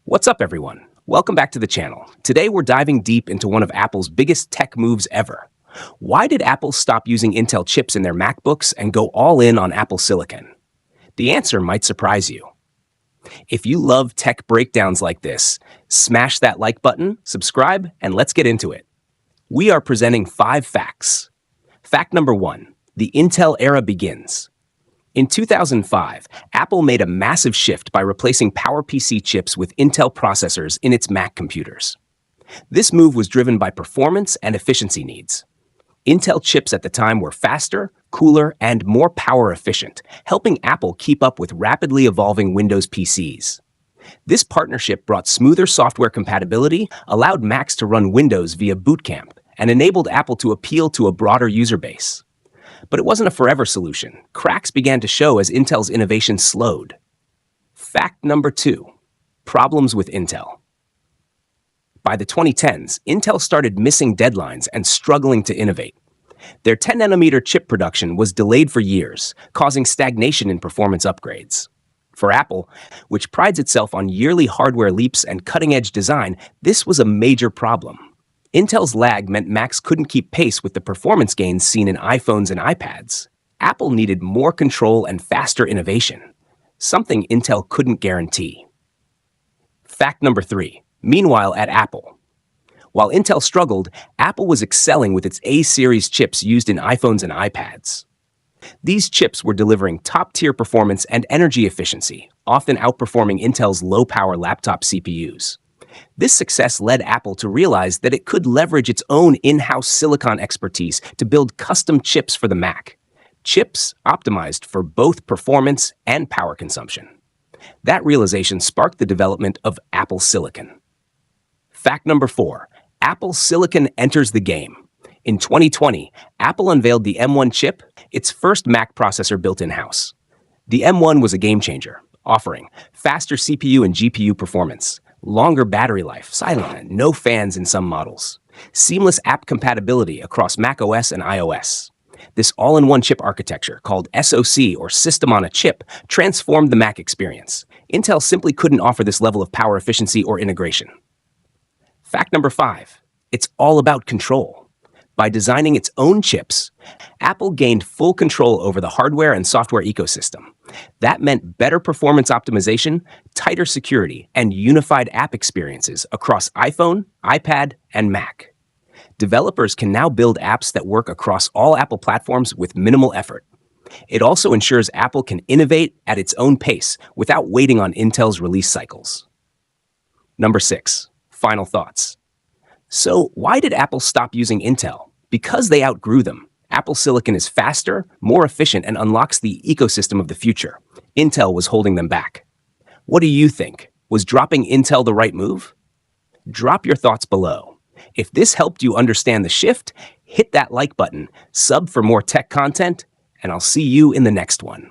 What's up, everyone? Welcome back to the channel. Today, we're diving deep into one of Apple's biggest tech moves ever. Why did Apple stop using Intel chips in their MacBooks and go all in on Apple Silicon? The answer might surprise you. If you love tech breakdowns like this, smash that like button, subscribe, and let's get into it. We are presenting 5 facts. Fact number 1, the Intel era begins. In 2005, Apple made a massive shift by replacing PowerPC chips with Intel processors in its Mac computers. This move was driven by performance and efficiency needs. Intel chips at the time were faster, cooler, and more power efficient, helping Apple keep up with rapidly evolving Windows PCs. This partnership brought smoother software compatibility, allowed Macs to run Windows via Boot Camp, and enabled Apple to appeal to a broader user base. But it wasn't a forever solution. Cracks began to show as Intel's innovation slowed. Fact number 2, problems with Intel. By the 2010s, Intel started missing deadlines and struggling to innovate. Their 10-nanometer chip production was delayed for years, causing stagnation in performance upgrades. For Apple, which prides itself on yearly hardware leaps and cutting-edge design, this was a major problem. Intel's lag meant Macs couldn't keep pace with the performance gains seen in iPhones and iPads. Apple needed more control and faster innovation, something Intel couldn't guarantee. Fact number 3, meanwhile at Apple. While Intel struggled, Apple was excelling with its A-series chips used in iPhones and iPads. These chips were delivering top-tier performance and energy efficiency, often outperforming Intel's low-power laptop CPUs. This success led Apple to realize that it could leverage its own in-house silicon expertise to build custom chips for the Mac. Chips optimized for both performance and power consumption. That realization sparked the development of Apple Silicon. Fact number 4, Apple Silicon enters the game. In 2020, Apple unveiled the M1 chip, its first Mac processor built in-house. The M1 was a game-changer, offering faster CPU and GPU performance, longer battery life, silent, no fans in some models, seamless app compatibility across macOS and iOS. This all-in-one chip architecture, called SoC or System on a Chip, transformed the Mac experience. Intel simply couldn't offer this level of power efficiency or integration. Fact number 5, it's all about control. By designing its own chips, Apple gained full control over the hardware and software ecosystem. That meant better performance optimization, tighter security, and unified app experiences across iPhone, iPad, and Mac. Developers can now build apps that work across all Apple platforms with minimal effort. It also ensures Apple can innovate at its own pace without waiting on Intel's release cycles. Number 6, final thoughts. So why did Apple stop using Intel? Because they outgrew them. Apple Silicon is faster, more efficient, and unlocks the ecosystem of the future. Intel was holding them back. What do you think? Was dropping Intel the right move? Drop your thoughts below. If this helped you understand the shift, hit that like button, sub for more tech content, and I'll see you in the next one.